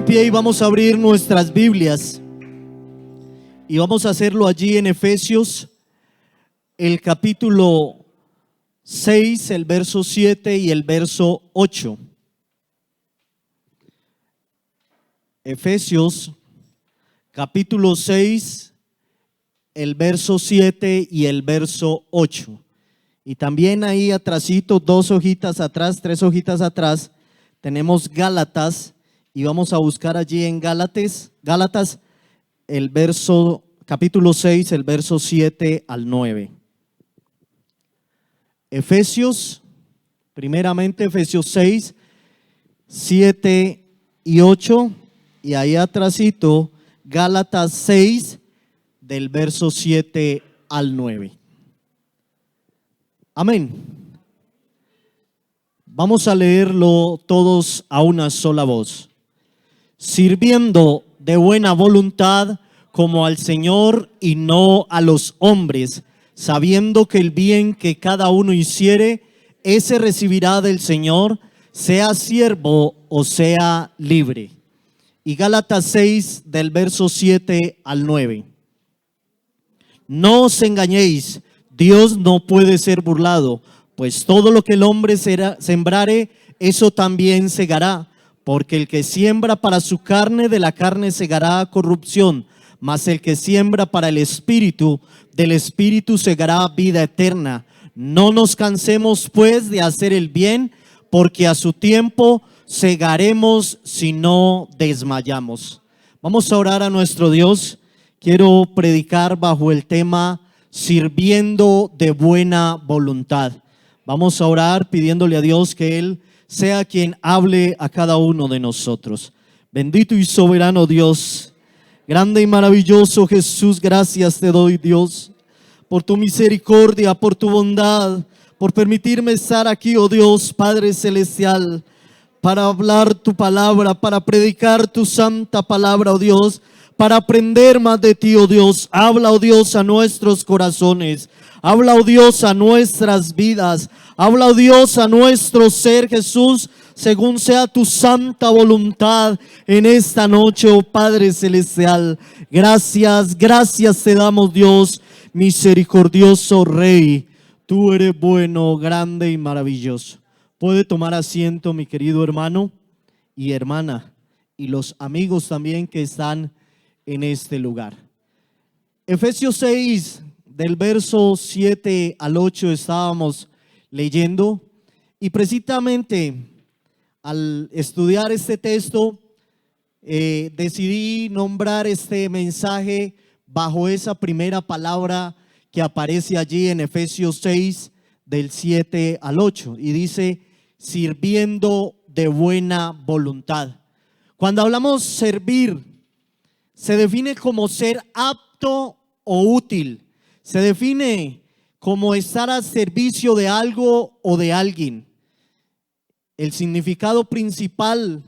pie y vamos a abrir nuestras Biblias y vamos a hacerlo allí en Efesios, el capítulo 6, el verso 7 y el verso 8. Efesios, capítulo 6, el verso 7 y el verso 8. Y también ahí atrásito, 2 hojitas atrás, 3 hojitas atrás, tenemos Gálatas. Y vamos a buscar allí en Gálatas, el verso, capítulo 6, el verso 7 al 9. Efesios, primeramente Efesios 6, 7 y 8. Y ahí atrásito, Gálatas 6, del verso 7 al 9. Amén. Vamos a leerlo todos a una sola voz. Sirviendo de buena voluntad como al Señor y no a los hombres, sabiendo que el bien que cada uno hiciere, ese recibirá del Señor, sea siervo o sea libre. Y Gálatas 6 del verso 7 al 9. No os engañéis, Dios no puede ser burlado, pues todo lo que el hombre sembrare, eso también segará. Porque el que siembra para su carne, de la carne segará corrupción, mas el que siembra para el Espíritu, del Espíritu segará vida eterna. No nos cansemos pues de hacer el bien, porque a su tiempo segaremos si no desmayamos. Vamos a orar a nuestro Dios. Quiero predicar bajo el tema sirviendo de buena voluntad. Vamos a orar pidiéndole a Dios que Él sea quien hable a cada uno de nosotros. Bendito y soberano Dios, grande y maravilloso Jesús, gracias te doy, Dios, por tu misericordia, por tu bondad, por permitirme estar aquí, oh Dios, Padre celestial, para hablar tu palabra, para predicar tu santa palabra, oh Dios, para aprender más de ti, oh Dios. Habla, oh Dios, a nuestros corazones. Habla, oh Dios, a nuestras vidas. Habla, oh Dios, a nuestro ser, Jesús, según sea tu santa voluntad en esta noche, oh Padre celestial. Gracias, gracias te damos, Dios, misericordioso Rey. Tú eres bueno, grande y maravilloso. Puede tomar asiento, mi querido hermano y hermana, y los amigos también que están en este lugar. Efesios 6, del verso 7 al 8 estábamos leyendo, y precisamente al estudiar este texto decidí nombrar este mensaje bajo esa primera palabra que aparece allí en Efesios 6 del 7 al 8, y dice sirviendo de buena voluntad. Cuando hablamos servir, se define como ser apto o útil. Se define como estar al servicio de algo o de alguien. El significado principal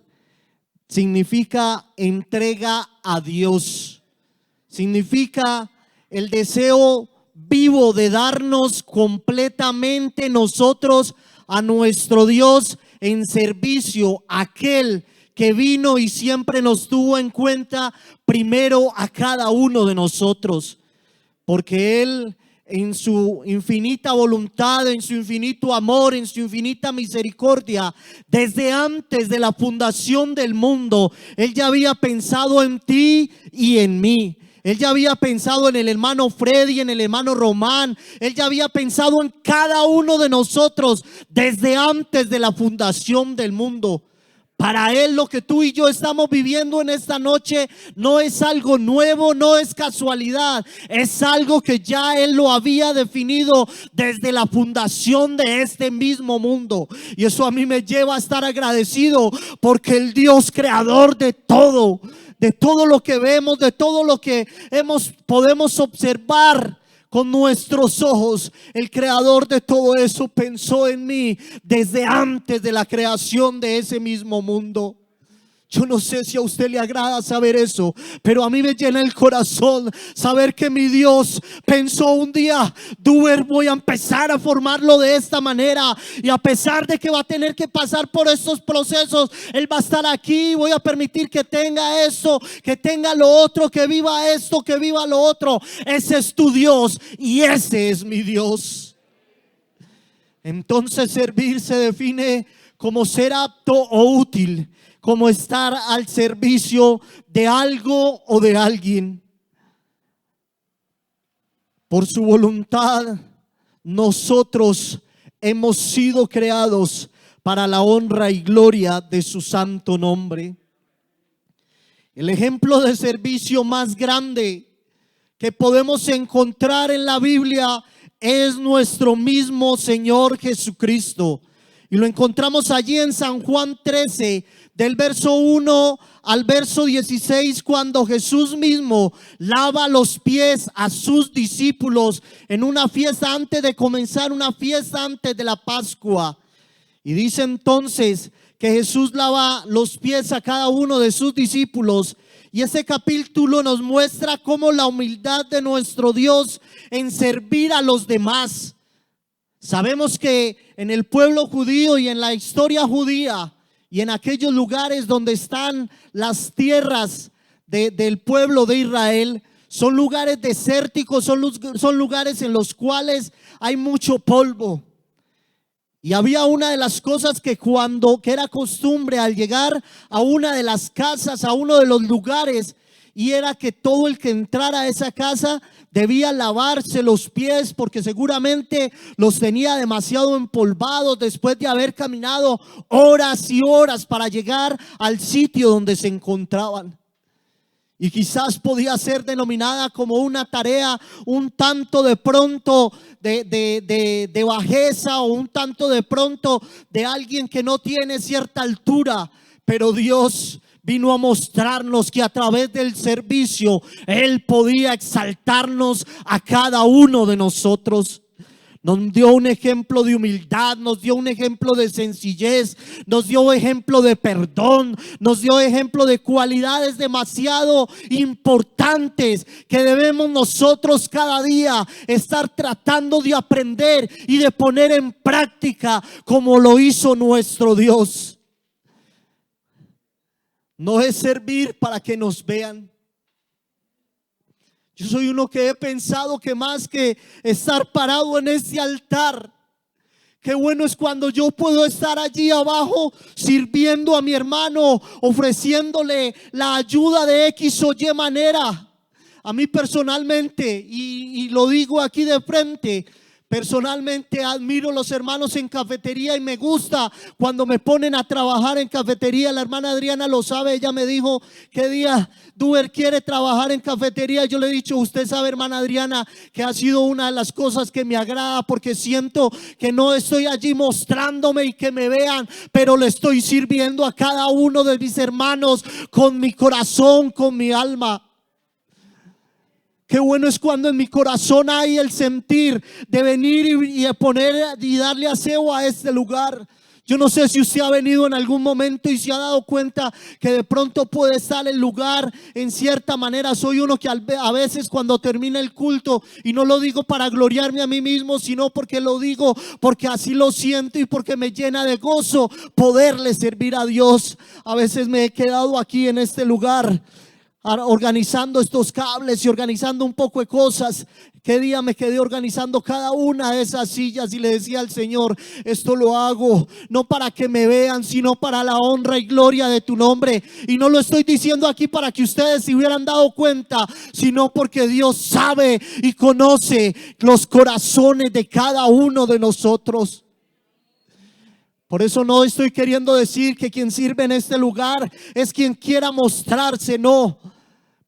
significa entrega a Dios. Significa el deseo vivo de darnos completamente nosotros a nuestro Dios en servicio a aquel que vino y siempre nos tuvo en cuenta primero a cada uno de nosotros, porque Él en su infinita voluntad, en su infinito amor, en su infinita misericordia, desde antes de la fundación del mundo, Él ya había pensado en ti y en mí. Él ya había pensado en el hermano Freddy, en el hermano Román. Él ya había pensado en cada uno de nosotros desde antes de la fundación del mundo. Para Él lo que tú y yo estamos viviendo en esta noche no es algo nuevo, no es casualidad. Es algo que ya Él lo había definido desde la fundación de este mismo mundo. Y eso a mí me lleva a estar agradecido, porque el Dios creador de todo lo que vemos, de todo lo que podemos observar con nuestros ojos, el creador de todo eso pensó en mí desde antes de la creación de ese mismo mundo. Yo no sé si a usted le agrada saber eso, pero a mí me llena el corazón saber que mi Dios pensó un día: Duber, voy a empezar a formarlo de esta manera, y a pesar de que va a tener que pasar por estos procesos, Él va a estar aquí. Voy a permitir que tenga esto, que tenga lo otro, que viva esto, que viva lo otro. Ese es tu Dios y ese es mi Dios. Entonces servir se define como ser apto o útil, como estar al servicio de algo o de alguien. Por su voluntad, nosotros hemos sido creados para la honra y gloria de su santo nombre. El ejemplo de servicio más grande que podemos encontrar en la Biblia es nuestro mismo Señor Jesucristo. Y lo encontramos allí en San Juan 13, del verso 1 al verso 16, cuando Jesús mismo lava los pies a sus discípulos en una fiesta antes de comenzar, una fiesta antes de la Pascua. Y dice entonces que Jesús lava los pies a cada uno de sus discípulos. Y ese capítulo nos muestra cómo la humildad de nuestro Dios en servir a los demás. Sabemos que en el pueblo judío y en la historia judía y en aquellos lugares donde están las tierras del pueblo de Israel, son lugares desérticos, son lugares en los cuales hay mucho polvo. Y había una de las cosas que era costumbre al llegar a una de las casas, a uno de los lugares, y era que todo el que entrara a esa casa debía lavarse los pies, porque seguramente los tenía demasiado empolvados después de haber caminado horas y horas para llegar al sitio donde se encontraban. Y quizás podía ser denominada como una tarea un tanto de pronto de bajeza, o un tanto de pronto de alguien que no tiene cierta altura. Pero Dios vino a mostrarnos que a través del servicio Él podía exaltarnos a cada uno de nosotros. Nos dio un ejemplo de humildad, nos dio un ejemplo de sencillez, nos dio ejemplo de perdón, nos dio ejemplo de cualidades demasiado importantes que debemos nosotros cada día estar tratando de aprender y de poner en práctica, como lo hizo nuestro Dios. No es servir para que nos vean. Yo soy uno que he pensado que más que estar parado en este altar, qué bueno es cuando yo puedo estar allí abajo sirviendo a mi hermano, ofreciéndole la ayuda de X o Y manera. A mí personalmente, y lo digo aquí de frente, personalmente admiro los hermanos en cafetería, y me gusta cuando me ponen a trabajar en cafetería. La hermana Adriana lo sabe, ella me dijo: ¿qué día Duber quiere trabajar en cafetería? Yo le he dicho: usted sabe, hermana Adriana, que ha sido una de las cosas que me agrada, porque siento que no estoy allí mostrándome y que me vean, pero le estoy sirviendo a cada uno de mis hermanos con mi corazón, con mi alma. Qué bueno es cuando en mi corazón hay el sentir de venir y de poner y darle aseo a este lugar. Yo no sé si usted ha venido en algún momento y se ha dado cuenta que de pronto puede estar el lugar en cierta manera. Soy uno que a veces cuando termina el culto, y no lo digo para gloriarme a mí mismo, sino porque lo digo porque así lo siento y porque me llena de gozo poderle servir a Dios. A veces me he quedado aquí en este lugar organizando estos cables y organizando un poco de cosas. Qué día me quedé organizando cada una de esas sillas y le decía al Señor: esto lo hago no para que me vean, sino para la honra y gloria de tu nombre. Y no lo estoy diciendo aquí para que ustedes se hubieran dado cuenta, sino porque Dios sabe y conoce los corazones de cada uno de nosotros. Por eso no estoy queriendo decir que quien sirve en este lugar es quien quiera mostrarse, no.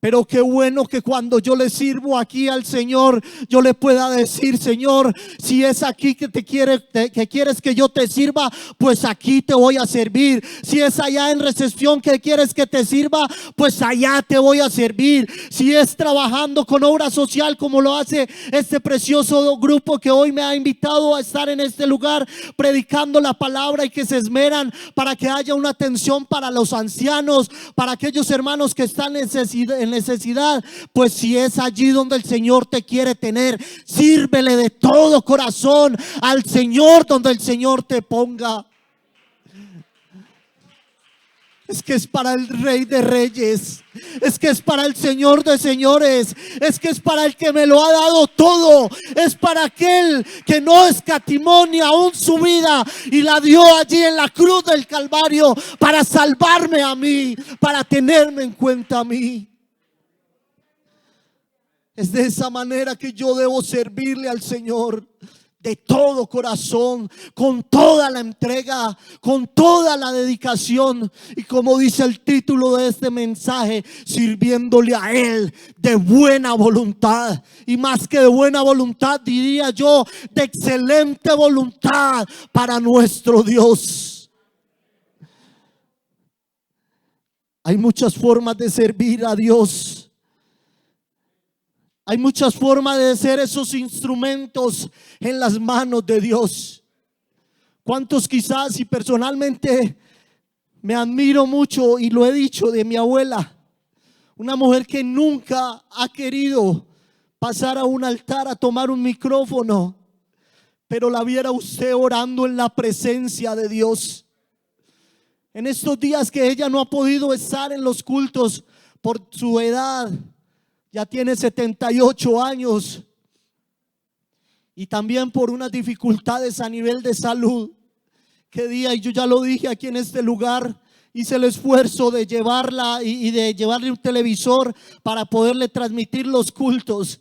Pero qué bueno que cuando yo le sirvo aquí al Señor, yo le pueda decir: Señor, si es aquí que que quieres que yo te sirva, pues aquí te voy a servir. Si es allá en recepción que quieres que te sirva, pues allá te voy a servir. Si es trabajando con obra social, como lo hace este precioso grupo que hoy me ha invitado a estar en este lugar predicando la palabra, y que se esmeran para que haya una atención para los ancianos, para aquellos hermanos que están en necesidad, pues si es allí donde el Señor te quiere tener, sírvele de todo corazón al Señor donde el Señor te ponga. Es que es para el Rey de Reyes, es que es para el Señor de Señores, es que es para el que me lo ha dado todo, es para aquel que no escatimó ni aún su vida y la dio allí en la cruz del Calvario para salvarme a mí, para tenerme en cuenta a mí. Es de esa manera que yo debo servirle al Señor, de todo corazón, con toda la entrega, con toda la dedicación. Y como dice el título de este mensaje, sirviéndole a Él de buena voluntad. Y más que de buena voluntad, diría yo, de excelente voluntad para nuestro Dios. Hay muchas formas de servir a Dios. Hay muchas formas de ser esos instrumentos en las manos de Dios. ¿Cuántos quizás, y personalmente me admiro mucho y lo he dicho de mi abuela, una mujer que nunca ha querido pasar a un altar a tomar un micrófono, pero la viera usted orando en la presencia de Dios? En estos días que ella no ha podido estar en los cultos por su edad, ya tiene 78 años, y también por unas dificultades a nivel de salud. Que día, y yo ya lo dije aquí en este lugar, hice el esfuerzo de llevarla y de llevarle un televisor para poderle transmitir los cultos.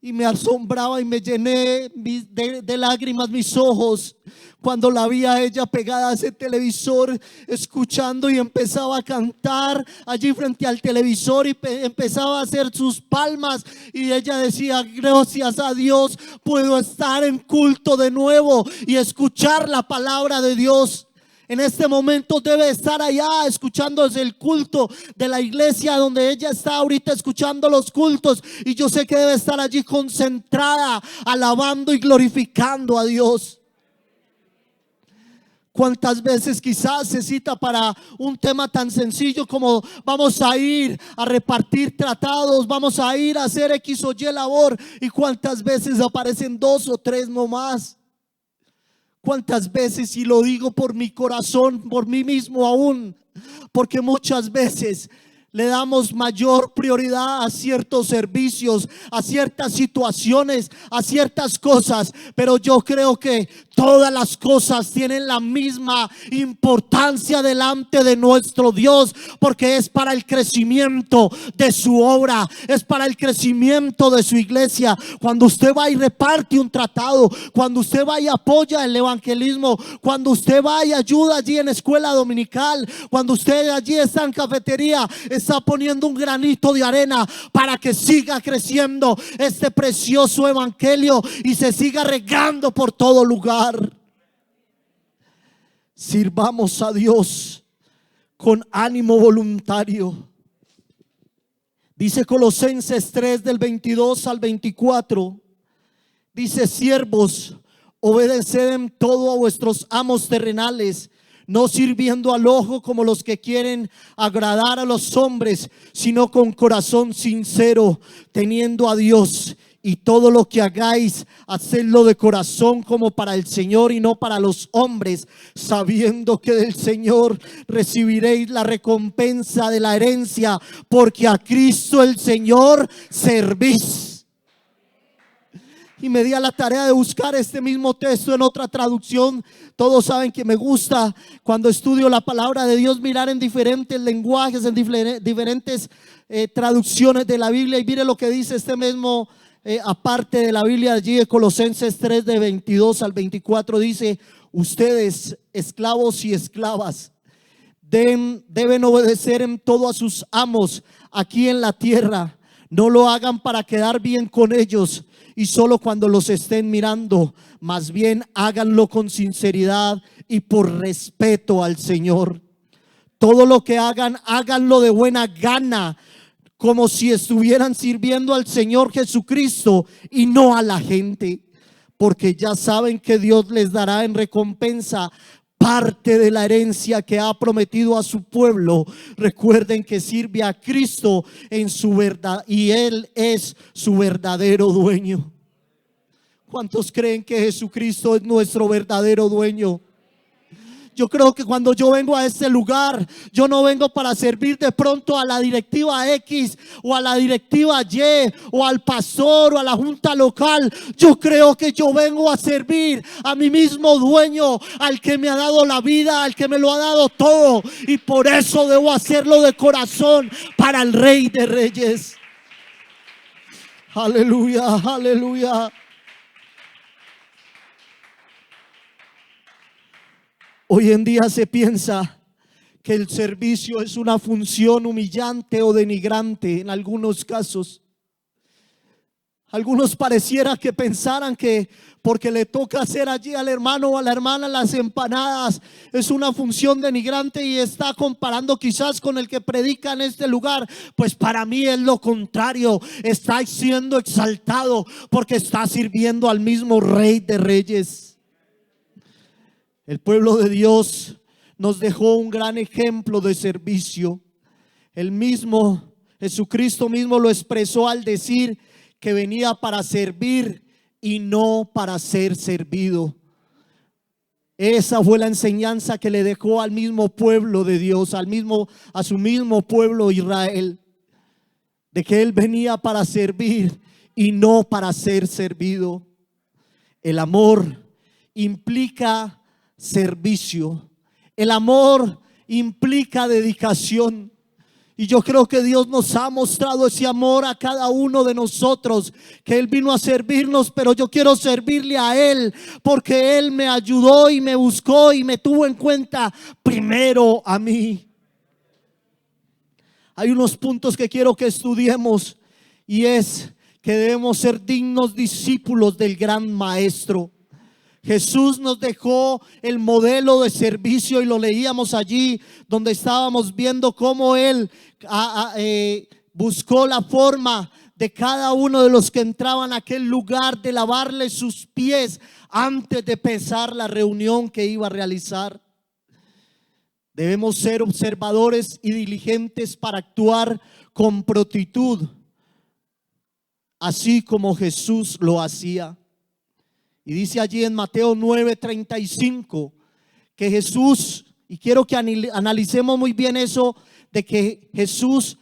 Y me asombraba y me llené de lágrimas mis ojos cuando la vi a ella pegada a ese televisor, escuchando, y empezaba a cantar allí frente al televisor y empezaba a hacer sus palmas, y ella decía: gracias a Dios puedo estar en culto de nuevo y escuchar la palabra de Dios. En este momento debe estar allá escuchando el culto de la iglesia donde ella está ahorita escuchando los cultos, y yo sé que debe estar allí concentrada, alabando y glorificando a Dios. ¿Cuántas veces quizás se cita para un tema tan sencillo como vamos a ir a repartir tratados, vamos a ir a hacer X o Y labor, y cuántas veces aparecen 2 o 3 nomás? ¿Cuántas veces, y lo digo por mi corazón, por mí mismo aún, porque muchas veces le damos mayor prioridad a ciertos servicios, a ciertas situaciones, a ciertas cosas, pero yo creo que todas las cosas tienen la misma importancia delante de nuestro Dios, porque es para el crecimiento de su obra, es para el crecimiento de su iglesia. Cuando usted va y reparte un tratado, cuando usted va y apoya el evangelismo, cuando usted va y ayuda allí en escuela dominical, cuando usted allí está en cafetería, está poniendo un granito de arena para que siga creciendo este precioso evangelio y se siga regando por todo lugar. Sirvamos a Dios con ánimo voluntario. Dice Colosenses 3 del 22 al 24. Dice: siervos, obedeced en todo a vuestros amos terrenales, no sirviendo al ojo como los que quieren agradar a los hombres, sino con corazón sincero, teniendo a Dios. Y todo lo que hagáis, hacedlo de corazón como para el Señor y no para los hombres, sabiendo que del Señor recibiréis la recompensa de la herencia, porque a Cristo el Señor servís. Y me di a la tarea de buscar este mismo texto en otra traducción. Todos saben que me gusta, cuando estudio la palabra de Dios, mirar en diferentes lenguajes, en diferentes traducciones de la Biblia. Y mire lo que dice este mismo aparte de la Biblia, allí de Colosenses 3 de 22 al 24, dice: ustedes, esclavos y esclavas, Deben obedecer en todo a sus amos aquí en la tierra. No lo hagan para quedar bien con ellos y solo cuando los estén mirando. Más bien háganlo con sinceridad y por respeto al Señor. Todo lo que hagan, háganlo de buena gana, como si estuvieran sirviendo al Señor Jesucristo y no a la gente, porque ya saben que Dios les dará en recompensa parte de la herencia que ha prometido a su pueblo. Recuerden que sirve a Cristo en su verdad y Él es su verdadero dueño. ¿Cuántos creen que Jesucristo es nuestro verdadero dueño? Yo creo que cuando yo vengo a este lugar, yo no vengo para servir de pronto a la directiva X o a la directiva Y o al pastor o a la junta local. Yo creo que yo vengo a servir a mi mismo dueño, al que me ha dado la vida, al que me lo ha dado todo. Y por eso debo hacerlo de corazón para el Rey de Reyes. Aleluya, aleluya. Hoy en día se piensa que el servicio es una función humillante o denigrante en algunos casos. Algunos pareciera que pensaran que porque le toca hacer allí al hermano o a la hermana las empanadas es una función denigrante y está comparando quizás con el que predica en este lugar. Pues para mí es lo contrario, está siendo exaltado porque está sirviendo al mismo Rey de Reyes. El pueblo de Dios nos dejó un gran ejemplo de servicio. El mismo Jesucristo mismo lo expresó al decir que venía para servir y no para ser servido. Esa fue la enseñanza que le dejó al mismo pueblo de Dios, a su mismo pueblo Israel, de que Él venía para servir y no para ser servido. El amor implica servicio. El amor implica dedicación. Y yo creo que Dios nos ha mostrado ese amor a cada uno de nosotros, que Él vino a servirnos, pero yo quiero servirle a Él porque Él me ayudó y me buscó y me tuvo en cuenta primero a mí. Hay unos puntos que quiero que estudiemos y es que debemos ser dignos discípulos del gran maestro. Jesús nos dejó el modelo de servicio y lo leíamos allí donde estábamos viendo cómo Él buscó la forma de cada uno de los que entraban a aquel lugar de lavarle sus pies antes de empezar la reunión que iba a realizar. Debemos ser observadores y diligentes para actuar con prontitud, así como Jesús lo hacía. Y dice allí en Mateo 9:35 que Jesús, y quiero que analicemos muy bien eso, de que Jesús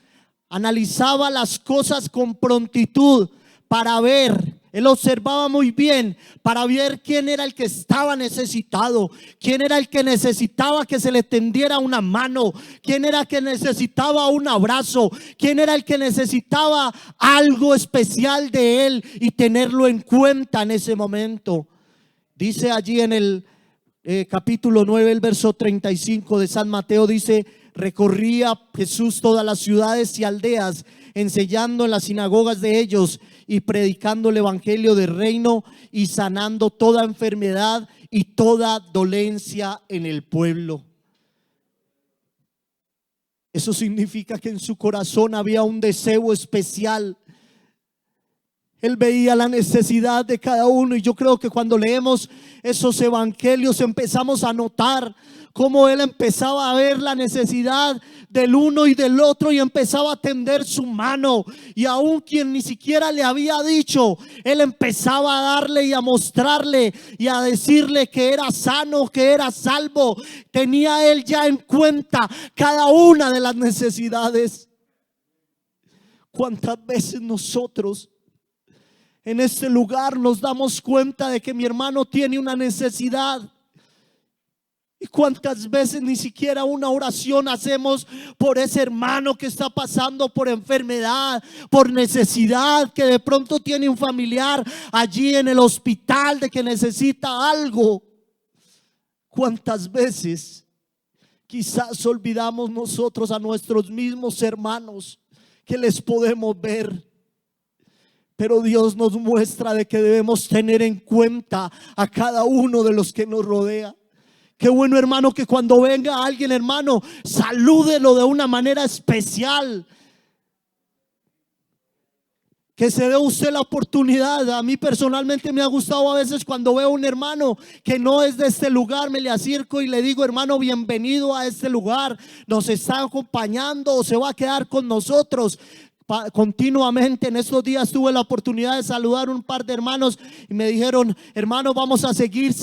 analizaba las cosas con prontitud para ver. Él observaba muy bien para ver quién era el que estaba necesitado, quién era el que necesitaba que se le tendiera una mano, quién era el que necesitaba un abrazo, quién era el que necesitaba algo especial de él y tenerlo en cuenta en ese momento. Dice allí en el capítulo 9, el verso 35 de San Mateo, dice: recorría Jesús todas las ciudades y aldeas, enseñando en las sinagogas de ellos y predicando el evangelio del reino y sanando toda enfermedad y toda dolencia en el pueblo. Eso significa que en su corazón había un deseo especial. Él veía la necesidad de cada uno, y yo creo que cuando leemos esos evangelios empezamos a notar cómo Él empezaba a ver la necesidad del uno y del otro y empezaba a tender su mano, y aún quien ni siquiera le había dicho, Él empezaba a darle y a mostrarle y a decirle que era sano, que era salvo. Tenía Él ya en cuenta cada una de las necesidades. ¿Cuántas veces nosotros en este lugar nos damos cuenta de que mi hermano tiene una necesidad? ¿Y cuántas veces ni siquiera una oración hacemos por ese hermano que está pasando por enfermedad, por necesidad, que de pronto tiene un familiar allí en el hospital, de que necesita algo? ¿Cuántas veces Quizás olvidamos nosotros a nuestros mismos hermanos que les podemos ver, pero Dios nos muestra de que debemos tener en cuenta a cada uno de los que nos rodea. Qué bueno, hermano, que cuando venga alguien, hermano, salúdelo de una manera especial. Que se dé usted la oportunidad. A mí personalmente me ha gustado a veces cuando veo a un hermano que no es de este lugar, me le acerco y le digo: hermano, bienvenido a este lugar, nos está acompañando o se va a quedar con nosotros continuamente. En estos días tuve la oportunidad de saludar a un par de hermanos y me dijeron: hermano, vamos a seguir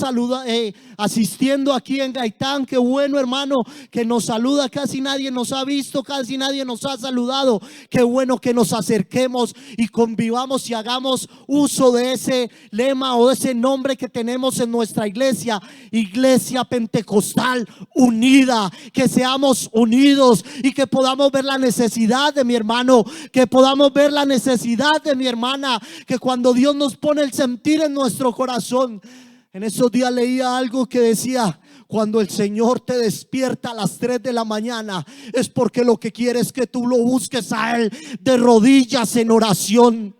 asistiendo aquí en Gaitán. Qué bueno, hermano, que nos saluda. Casi nadie nos ha visto, casi nadie nos ha saludado. Qué bueno que nos acerquemos y convivamos y hagamos uso de ese lema o de ese nombre que tenemos en nuestra iglesia: Iglesia Pentecostal Unida. Que seamos unidos y que podamos ver la necesidad de mi hermano, que podamos ver la necesidad de mi hermana, que cuando Dios nos pone el sentir en nuestro corazón. En esos días leía algo que decía: cuando el Señor te despierta a las 3 de la mañana, es porque lo que quiere es que tú lo busques a Él de rodillas en oración.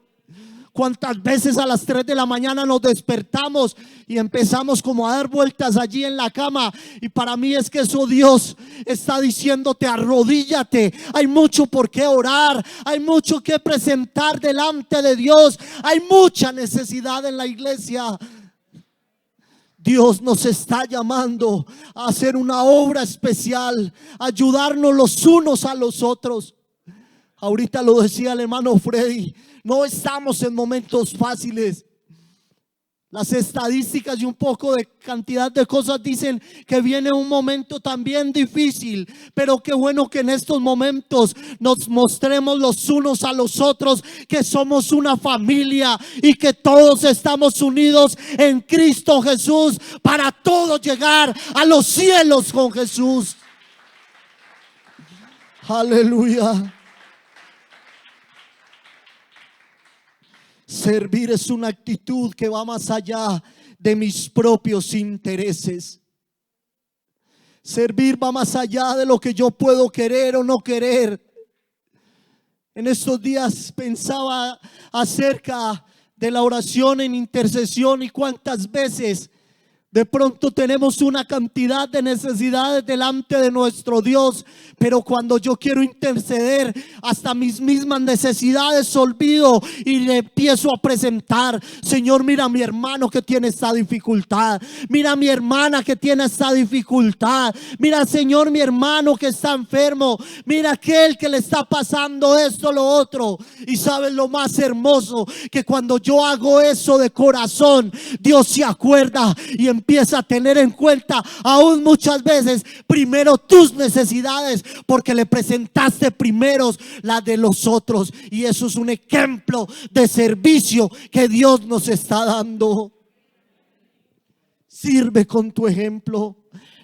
¿Cuántas veces a las 3 de la mañana nos despertamos y empezamos como a dar vueltas allí en la cama? Y para mí es que eso Dios está diciéndote: arrodíllate. Hay mucho por qué orar, hay mucho que presentar delante de Dios, hay mucha necesidad en la iglesia. Dios nos está llamando a hacer una obra especial, a ayudarnos los unos a los otros. Ahorita lo decía el hermano Freddy, no estamos en momentos fáciles. Las estadísticas y un poco de cantidad de cosas dicen que viene un momento también difícil, pero qué bueno que en estos momentos nos mostremos los unos a los otros que somos una familia y que todos estamos unidos en Cristo Jesús para todos llegar a los cielos con Jesús. Aleluya. Servir es una actitud que va más allá de mis propios intereses. Servir va más allá de lo que yo puedo querer o no querer. En estos días pensaba acerca de la oración en intercesión y cuántas veces de pronto tenemos una cantidad de necesidades delante de nuestro Dios, pero cuando yo quiero interceder, hasta mis mismas necesidades olvido y le empiezo a presentar: Señor, mira a mi hermano que tiene esta dificultad, mira a mi hermana que tiene esta dificultad, mira, Señor, mi hermano que está enfermo, mira aquel que le está pasando esto, lo otro. Y sabes lo más hermoso, que cuando yo hago eso de corazón, Dios se acuerda y empieza a tener en cuenta aún muchas veces primero tus necesidades, porque le presentaste primero las de los otros. Y eso es un ejemplo de servicio que Dios nos está dando. Sirve con tu ejemplo.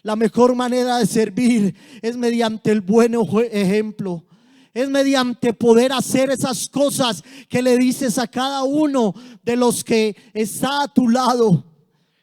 La mejor manera de servir es mediante el buen ejemplo. Es mediante poder hacer esas cosas que le dices a cada uno de los que está a tu lado.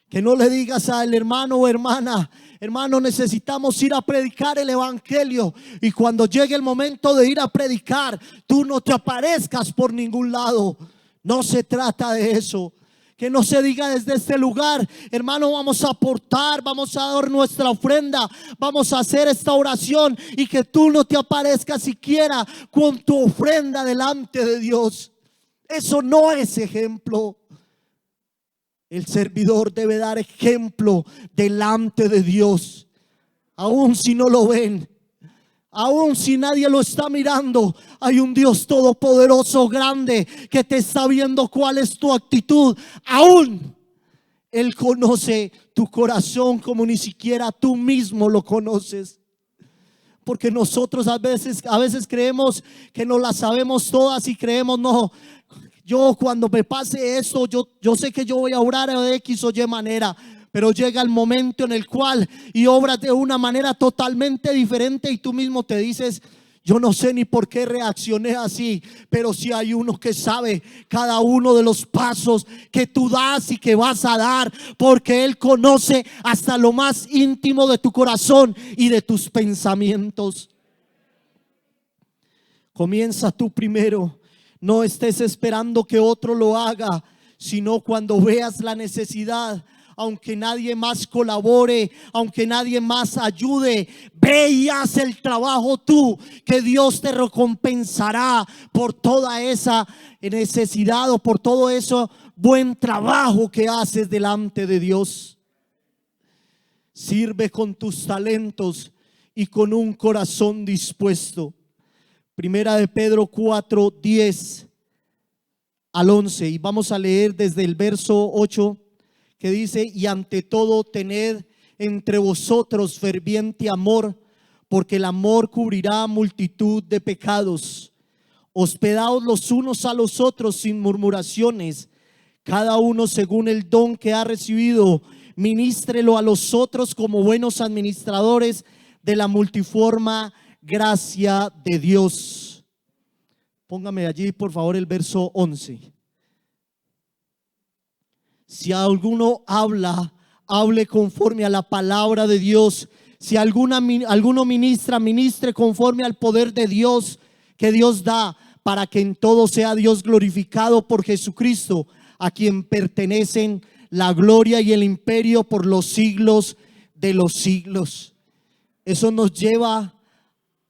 Que no le digas al hermano o hermana: hermano, necesitamos ir a predicar el evangelio, y cuando llegue el momento de ir a predicar, tú no te aparezcas por ningún lado. No se trata de eso. Que no se diga desde este lugar: hermano, vamos a aportar, vamos a dar nuestra ofrenda, vamos a hacer esta oración, y que tú no te aparezcas siquiera con tu ofrenda delante de Dios. Eso no es ejemplo. El servidor debe dar ejemplo delante de Dios, aun si no lo ven, aun si nadie lo está mirando. Hay un Dios todopoderoso, grande, que te está viendo cuál es tu actitud. Aún Él conoce tu corazón como ni siquiera tú mismo lo conoces. Porque nosotros a veces creemos que no las sabemos todas y creemos: no, yo cuando me pase esto, yo sé que yo voy a orar de X o Y manera. Pero llega el momento en el cual y obras de una manera totalmente diferente, y tú mismo te dices: Yo no sé ni por qué reaccioné así, pero si hay uno que sabe cada uno de los pasos que tú das y que vas a dar, porque Él conoce hasta lo más íntimo de tu corazón y de tus pensamientos. Comienza tú primero. No estés esperando que otro lo haga, sino cuando veas la necesidad, aunque nadie más colabore, aunque nadie más ayude, ve y haz el trabajo tú, que Dios te recompensará por toda esa necesidad o por todo eso buen trabajo que haces delante de Dios. Sirve con tus talentos y con un corazón dispuesto. Primera de Pedro 4, 10 al 11, y vamos a leer desde el verso 8, que dice: y ante todo tened entre vosotros ferviente amor, porque el amor cubrirá multitud de pecados. Hospedaos los unos a los otros sin murmuraciones, cada uno según el don que ha recibido, ministrelo a los otros como buenos administradores de la multiforme gracia de Dios. Póngame allí por favor el verso 11. Si alguno habla, hable conforme a la palabra de Dios. Si alguno ministra, ministre conforme al poder de Dios que Dios da, para que en todo sea Dios glorificado por Jesucristo, a quien pertenecen la gloria y el imperio por los siglos de los siglos. Eso nos lleva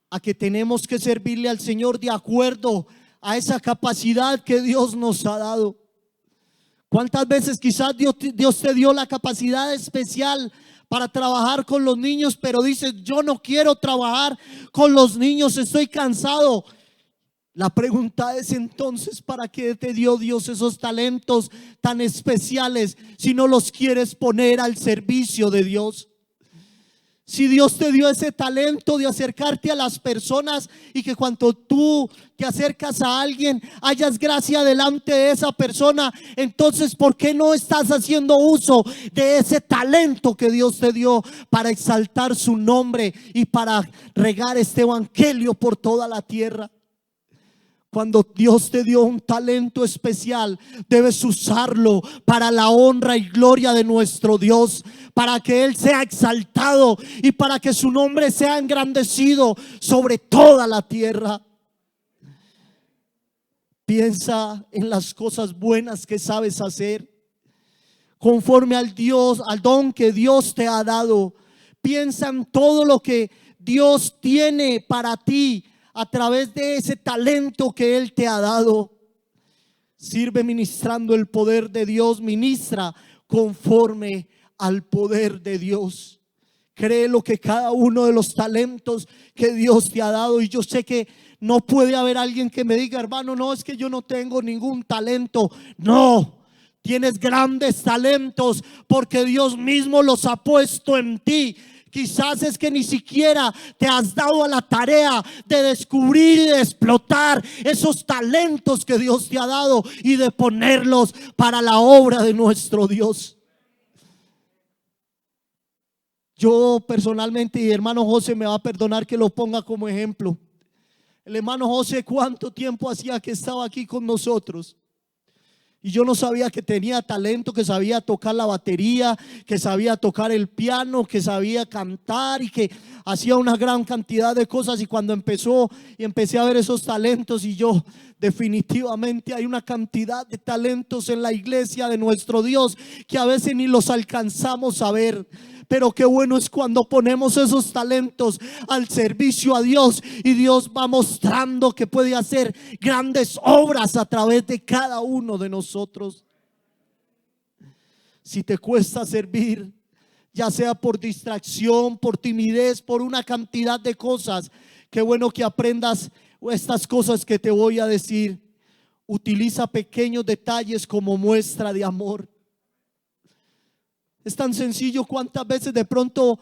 a que tenemos que servirle al Señor de acuerdo a esa capacidad que Dios nos ha dado. ¿Cuántas veces quizás Dios te dio la capacidad especial para trabajar con los niños, pero dices: yo no quiero trabajar con los niños, estoy cansado? La pregunta es entonces, ¿para qué te dio Dios esos talentos tan especiales si no los quieres poner al servicio de Dios? Si Dios te dio ese talento de acercarte a las personas y que cuando tú te acercas a alguien hayas gracia delante de esa persona, entonces ¿por qué no estás haciendo uso de ese talento que Dios te dio para exaltar su nombre y para regar este evangelio por toda la tierra? Cuando Dios te dio un talento especial, debes usarlo para la honra y gloria de nuestro Dios, para que Él sea exaltado y para que su nombre sea engrandecido sobre toda la tierra. Piensa en las cosas buenas que sabes hacer, conforme al don que Dios te ha dado. Piensa en todo lo que Dios tiene para ti a través de ese talento que Él te ha dado. Sirve ministrando el poder de Dios, ministra conforme al poder de Dios. Cree lo que cada uno de los talentos que Dios te ha dado. Y yo sé que no puede haber alguien que me diga: hermano, no, es que yo no tengo ningún talento. No, tienes grandes talentos porque Dios mismo los ha puesto en ti. Quizás es que ni siquiera te has dado a la tarea de descubrir y de explotar esos talentos que Dios te ha dado y de ponerlos para la obra de nuestro Dios. Yo personalmente, y hermano José me va a perdonar que lo ponga como ejemplo. El hermano José, ¿cuánto tiempo hacía que estaba aquí con nosotros? Y yo no sabía que tenía talento, que sabía tocar la batería, que sabía tocar el piano, que sabía cantar y que hacía una gran cantidad de cosas. Y cuando empecé a ver esos talentos, y yo definitivamente hay una cantidad de talentos en la iglesia de nuestro Dios que a veces ni los alcanzamos a ver. Pero qué bueno es cuando ponemos esos talentos al servicio a Dios y Dios va mostrando que puede hacer grandes obras a través de cada uno de nosotros. Si te cuesta servir, ya sea por distracción, por timidez, por una cantidad de cosas, qué bueno que aprendas estas cosas que te voy a decir. Utiliza pequeños detalles como muestra de amor. Es tan sencillo. Cuántas veces de pronto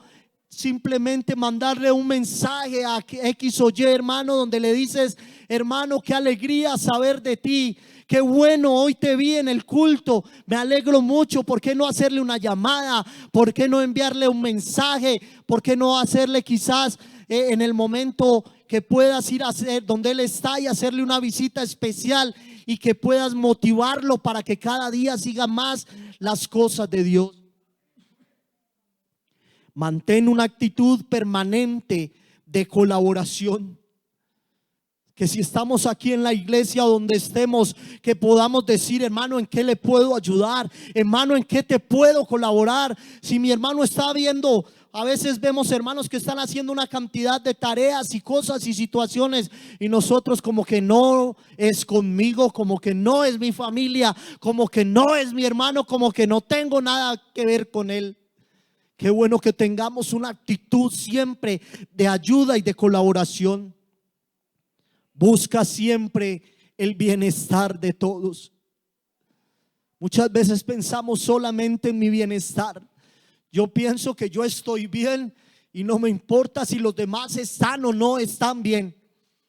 simplemente mandarle un mensaje a X o Y hermano, donde le dices: hermano, qué alegría saber de ti, qué bueno, hoy te vi en el culto, me alegro mucho. ¿Por qué no hacerle una llamada? ¿Por qué no enviarle un mensaje? ¿Por qué no hacerle quizás en el momento que puedas ir a hacer donde Él está y hacerle una visita especial y que puedas motivarlo para que cada día siga más las cosas de Dios. Mantén una actitud permanente de colaboración. Que si estamos aquí en la iglesia donde estemos, que podamos decir: hermano, ¿en qué le puedo ayudar? Hermano, ¿en qué te puedo colaborar? Si mi hermano está viendo, a veces vemos hermanos que están haciendo una cantidad de tareas y cosas y situaciones, y nosotros como que no es conmigo, como que no es mi familia, como que no es mi hermano, como que no tengo nada que ver con él. Qué bueno que tengamos una actitud siempre de ayuda y de colaboración. Busca siempre el bienestar de todos. Muchas veces pensamos solamente en mi bienestar. Yo pienso que yo estoy bien y no me importa si los demás están o no están bien.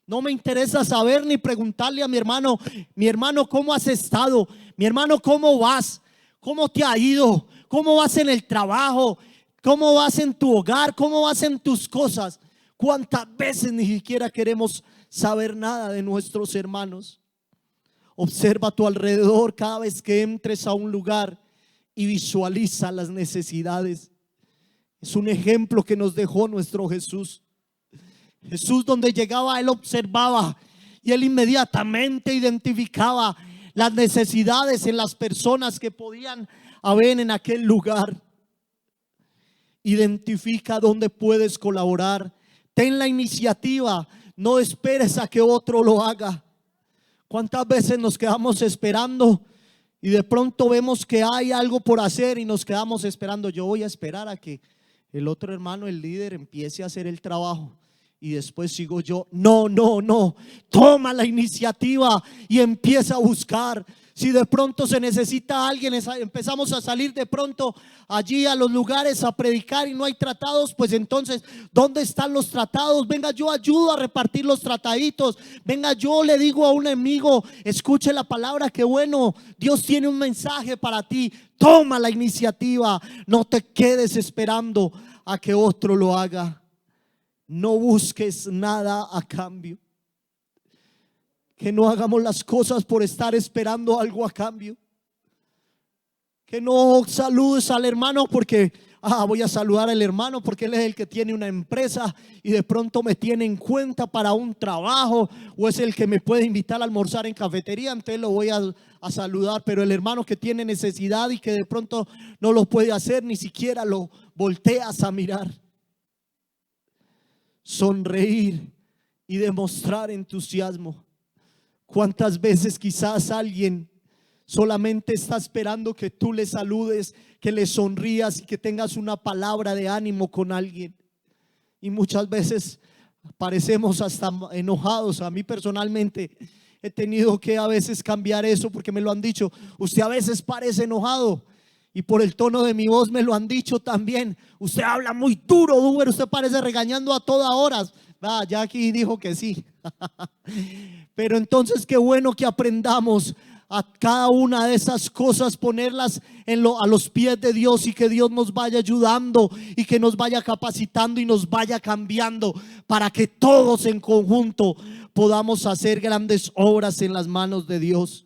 No me interesa saber ni preguntarle a mi hermano: mi hermano, ¿cómo has estado? Mi hermano, ¿cómo vas? ¿Cómo te ha ido? ¿Cómo vas en el trabajo? ¿Cómo vas en tu hogar? ¿Cómo vas en tus cosas? ¿Cuántas veces ni siquiera queremos saber nada de nuestros hermanos? Observa a tu alrededor cada vez que entres a un lugar y visualiza las necesidades. Es un ejemplo que nos dejó nuestro Jesús. Jesús, donde llegaba, Él observaba y Él inmediatamente identificaba las necesidades en las personas que podían haber en aquel lugar. Identifica dónde puedes colaborar. Ten la iniciativa. No esperes a que otro lo haga. ¿Cuántas veces nos quedamos esperando y de pronto vemos que hay algo por hacer y nos quedamos esperando? Yo voy a esperar a que el otro hermano, el líder, empiece a hacer el trabajo y después sigo yo. No, no, no. Toma la iniciativa y empieza a buscar. Si de pronto se necesita a alguien, empezamos a salir de pronto allí a los lugares a predicar y no hay tratados, pues entonces, ¿dónde están los tratados? Venga, yo ayudo a repartir los trataditos. Venga, yo le digo a un amigo: escuche la palabra, que bueno, Dios tiene un mensaje para ti. Toma la iniciativa. No te quedes esperando a que otro lo haga. No busques nada a cambio. Que no hagamos las cosas por estar esperando algo a cambio. Que no saludes al hermano porque voy a saludar al hermano porque él es el que tiene una empresa y de pronto me tiene en cuenta para un trabajo, o es el que me puede invitar a almorzar en cafetería, entonces lo voy a saludar. Pero el hermano que tiene necesidad y que de pronto no lo puede hacer, ni siquiera lo volteas a mirar. Sonreír y demostrar entusiasmo. ¿Cuántas veces quizás alguien solamente está esperando que tú le saludes, que le sonrías y que tengas una palabra de ánimo con alguien? Y muchas veces parecemos hasta enojados. A mí personalmente he tenido que a veces cambiar eso porque me lo han dicho: usted a veces parece enojado. Y por el tono de mi voz me lo han dicho también: usted habla muy duro, Duber, usted parece regañando a toda hora. Ya aquí dijo que sí. Pero entonces qué bueno que aprendamos a cada una de esas cosas, ponerlas a los pies de Dios, y que Dios nos vaya ayudando y que nos vaya capacitando y nos vaya cambiando para que todos en conjunto podamos hacer grandes obras en las manos de Dios.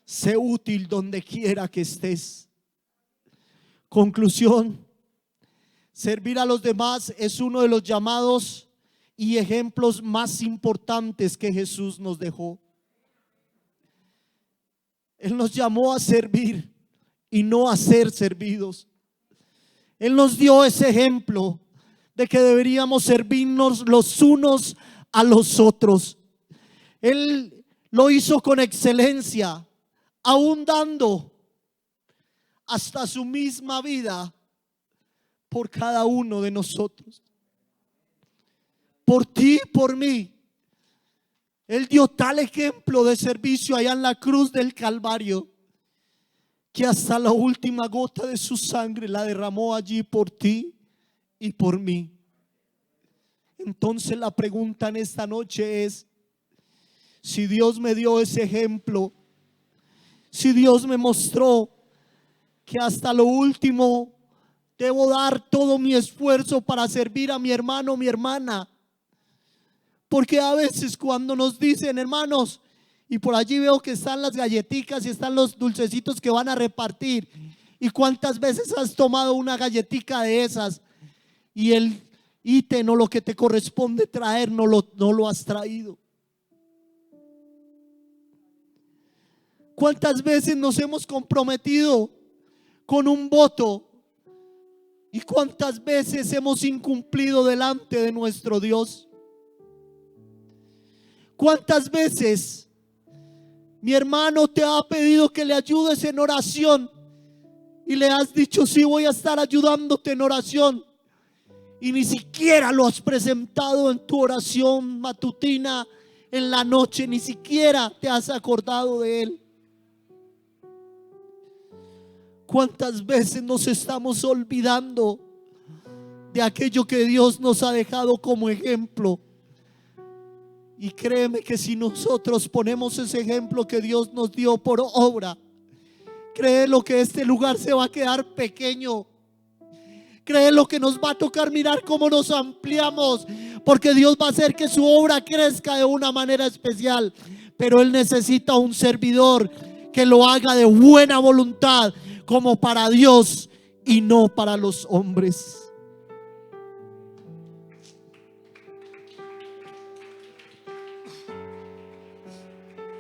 Sé útil donde quiera que estés. Conclusión: servir a los demás es uno de los llamados y ejemplos más importantes que Jesús nos dejó. Él nos llamó a servir y no a ser servidos. Él nos dio ese ejemplo de que deberíamos servirnos los unos a los otros. Él lo hizo con excelencia, aún dando hasta su misma vida por cada uno de nosotros. Por ti, por mí. Él dio tal ejemplo de servicio allá en la cruz del Calvario, que hasta la última gota de su sangre la derramó allí por ti y por mí. Entonces la pregunta en esta noche es: si Dios me dio ese ejemplo, si Dios me mostró que hasta lo último debo dar todo mi esfuerzo para servir a mi hermano o mi hermana, Porque a veces cuando nos dicen, hermanos, y por allí veo que están las galletitas y están los dulcecitos que van a repartir, y cuántas veces has tomado una galletica de esas y el ítem o lo que te corresponde traer no lo has traído. ¿Cuántas veces nos hemos comprometido con un voto y cuántas veces hemos incumplido delante de nuestro Dios? ¿Cuántas veces mi hermano te ha pedido que le ayudes en oración y le has dicho sí, voy a estar ayudándote en oración, y ni siquiera lo has presentado en tu oración matutina en la noche, ni siquiera te has acordado de él? ¿Cuántas veces nos estamos olvidando de aquello que Dios nos ha dejado como ejemplo? Y créeme que si nosotros ponemos ese ejemplo que Dios nos dio por obra, créelo que este lugar se va a quedar pequeño. Créelo que nos va a tocar mirar cómo nos ampliamos, porque Dios va a hacer que su obra crezca de una manera especial. Pero Él necesita un servidor que lo haga de buena voluntad, como para Dios y no para los hombres.